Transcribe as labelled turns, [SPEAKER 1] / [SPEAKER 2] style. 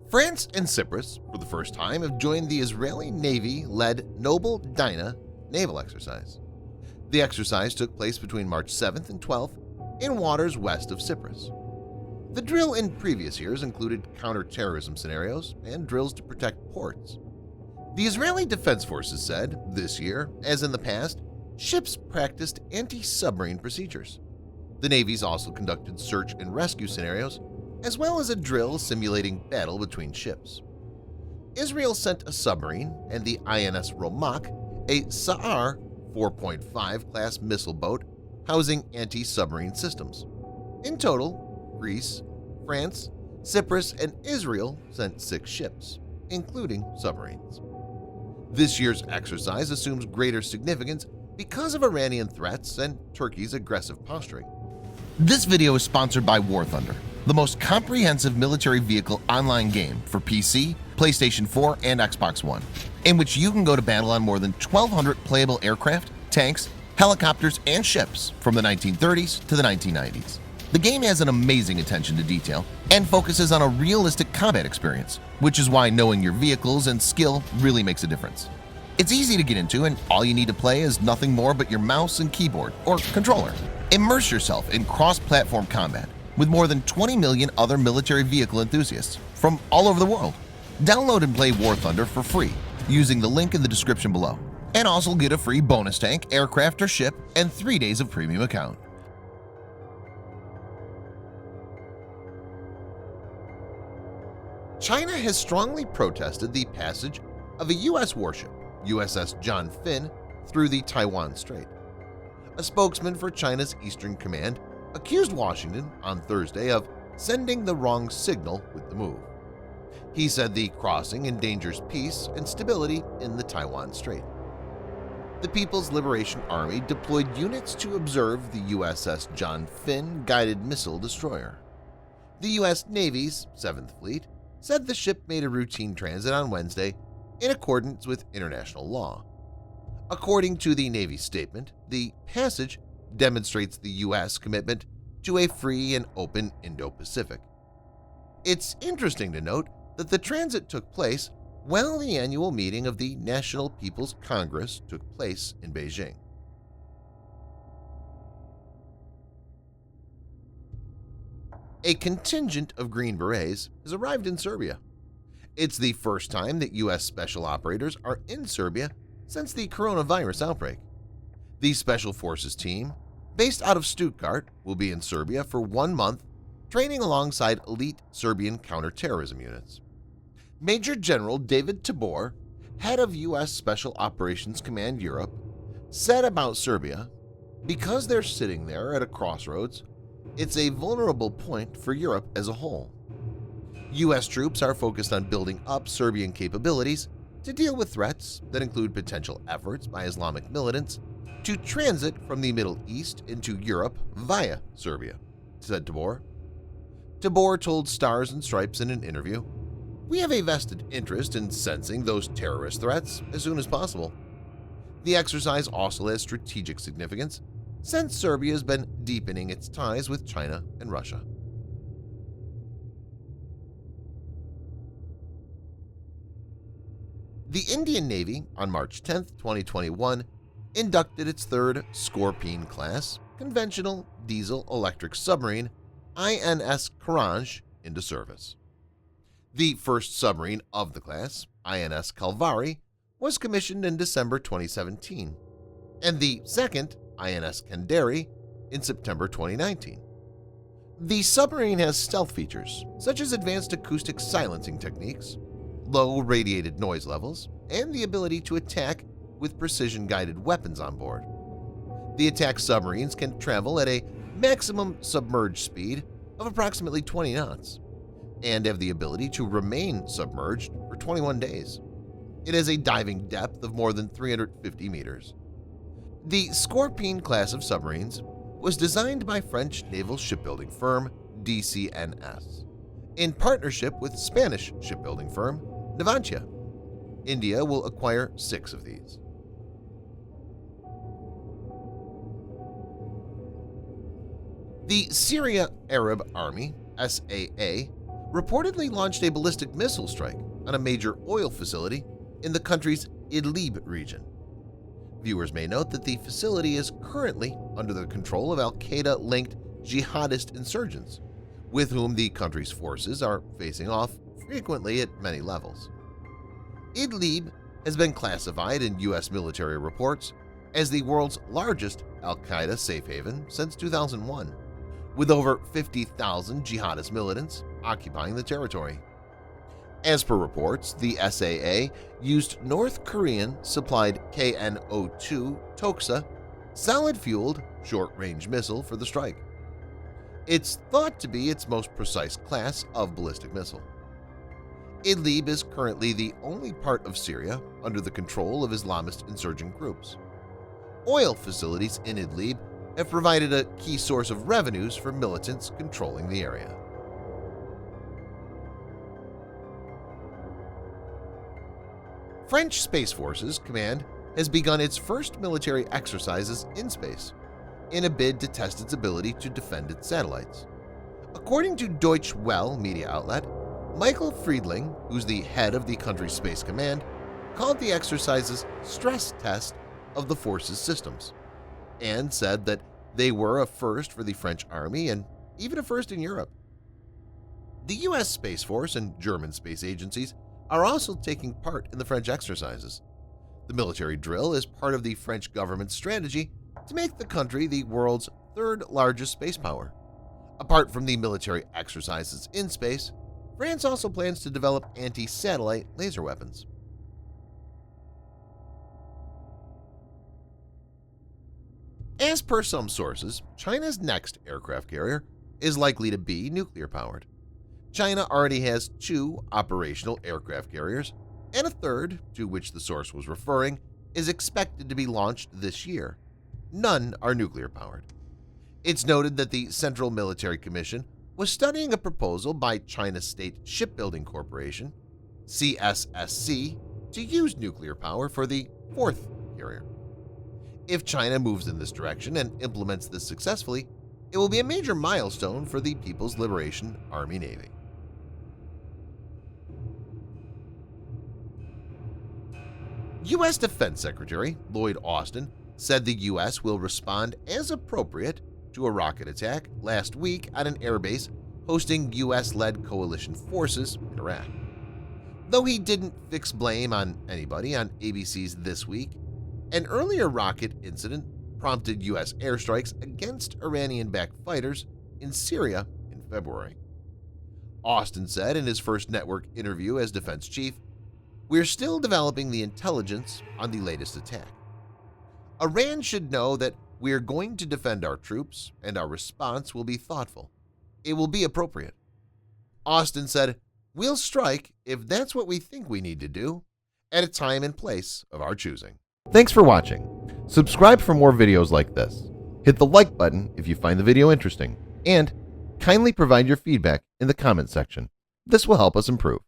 [SPEAKER 1] France and Cyprus, for the first time, have joined the Israeli Navy-led Noble Dinah naval exercise. The exercise took place between March 7th and 12th in waters west of Cyprus. The drill in previous years included counter-terrorism scenarios and drills to protect ports. The Israeli Defense Forces said this year, as in the past, ships practiced anti-submarine procedures. The navies also conducted search and rescue scenarios, as well as a drill simulating battle between ships. Israel sent a submarine and the INS Romak, a Sa'ar 4.5 class missile boat housing anti-submarine systems. In total, Greece, France, Cyprus, and Israel sent 6 ships, including submarines. This year's exercise assumes greater significance because of Iranian threats and Turkey's aggressive posturing. This video is sponsored by War Thunder, the most comprehensive military vehicle online game for PC, PlayStation 4, and Xbox One, in which you can go to battle on more than 1,200 playable aircraft, tanks, helicopters, and ships from the 1930s to the 1990s. The game has an amazing attention to detail and focuses on a realistic combat experience, which is why knowing your vehicles and skill really makes a difference. It's easy to get into, and all you need to play is nothing more but your mouse and keyboard or controller. Immerse yourself in cross-platform combat with more than 20 million other military vehicle enthusiasts from all over the world. Download and play War Thunder for free using the link in the description below, and also get a free bonus tank, aircraft, or ship, and 3 days of premium account. China has strongly protested the passage of a U.S. warship, USS John Finn, through the Taiwan Strait. A spokesman for China's Eastern Command accused Washington on Thursday of sending the wrong signal with the move. He said the crossing endangers peace and stability in the Taiwan Strait. The People's Liberation Army deployed units to observe the USS John Finn guided missile destroyer. The U.S. Navy's 7th Fleet said the ship made a routine transit on Wednesday in accordance with international law. According to the Navy statement, the passage demonstrates the U.S. commitment to a free and open Indo-Pacific. It's interesting to note that the transit took place while the annual meeting of the National People's Congress took place in Beijing. A contingent of Green Berets has arrived in Serbia. It's the first time that U.S. special operators are in Serbia since the coronavirus outbreak. The Special Forces team, based out of Stuttgart, will be in Serbia for 1 month, training alongside elite Serbian counterterrorism units. Major General David Tabor, head of U.S. Special Operations Command Europe, said about Serbia, "Because they're sitting there at a crossroads, it's a vulnerable point for Europe as a whole. U.S. troops are focused on building up Serbian capabilities to deal with threats that include potential efforts by Islamic militants to transit from the Middle East into Europe via Serbia," said Tabor. Tabor told Stars and Stripes in an interview, "We have a vested interest in sensing those terrorist threats as soon as possible. The exercise also has strategic significance since Serbia has been deepening its ties with China and Russia." The Indian Navy, on March 10, 2021, inducted its 3rd Scorpene-class conventional diesel-electric submarine INS Courage into service. The first submarine of the class, INS Kalvari, was commissioned in December 2017, and the second, INS Kandari, in September 2019. The submarine has stealth features such as advanced acoustic silencing techniques, low radiated noise levels, and the ability to attack with precision-guided weapons on board. The attack submarines can travel at a maximum submerged speed of approximately 20 knots and have the ability to remain submerged for 21 days. It has a diving depth of more than 350 meters. The Scorpene class of submarines was designed by French naval shipbuilding firm DCNS in partnership with Spanish shipbuilding firm Navantia. India will acquire 6 of these. The Syrian Army, SAA, reportedly launched a ballistic missile strike on a major oil facility in the country's IDLIB region. Viewers may note that the facility is currently under the control of al-Qaeda-linked jihadist insurgents, with whom the country's forces are facing off frequently at many levels. IDLIB has been classified in U.S. military reports as the world's largest al-Qaeda safe haven since 2001, with over 50,000 jihadist militants occupying the territory. As per reports, the SAA used North Korean-supplied KN-02 Toksa solid-fueled short-range missile for the strike. It's thought to be its most precise class of ballistic missile. IDLIB is currently the only part of Syria under the control of Islamist insurgent groups. Oil facilities in IDLIB have provided a key source of revenues for militants controlling the area. French Space Forces Command has begun its first military exercises in space in a bid to test its ability to defend its satellites. According to Deutsche Welle media outlet, Michael Friedling, who's the head of the country's Space Command, called the exercises stress test of the force's systems and said that they were a first for the French Army and even a first in Europe. The U.S. Space Force and German space agencies are also taking part in the French exercises. The military drill is part of the French government's strategy to make the country the world's third largest space power. Apart from the military exercises in space, France also plans to develop anti-satellite laser weapons. As per some sources, China's next aircraft carrier is likely to be nuclear-powered. China already has 2 operational aircraft carriers, and a third, to which the source was referring, is expected to be launched this year. None are nuclear-powered. It's noted that the Central Military Commission was studying a proposal by China's State Shipbuilding Corporation, CSSC, to use nuclear power for the 4th carrier. If China moves in this direction and implements this successfully, it will be a major milestone for the People's Liberation Army Navy. U.S. Defense Secretary Lloyd said the U.S. will respond as appropriate to a rocket attack last week on an airbase hosting U.S.-led coalition forces in Iraq. Though he didn't fix blame on anybody on ABC's This Week, an earlier rocket incident prompted U.S. airstrikes against Iranian-backed fighters in Syria in February. Austin said in his first network interview as defense chief, "We're still developing the intelligence on the latest attack. Iran should know that we're going to defend our troops and our response will be thoughtful. It will be appropriate." Austin said, "We'll strike if that's what we think we need to do at a time and place of our choosing." Thanks for watching. Subscribe for more videos like this. Hit the like button if you find the video interesting, and kindly provide your feedback in the comment section. This will help us improve.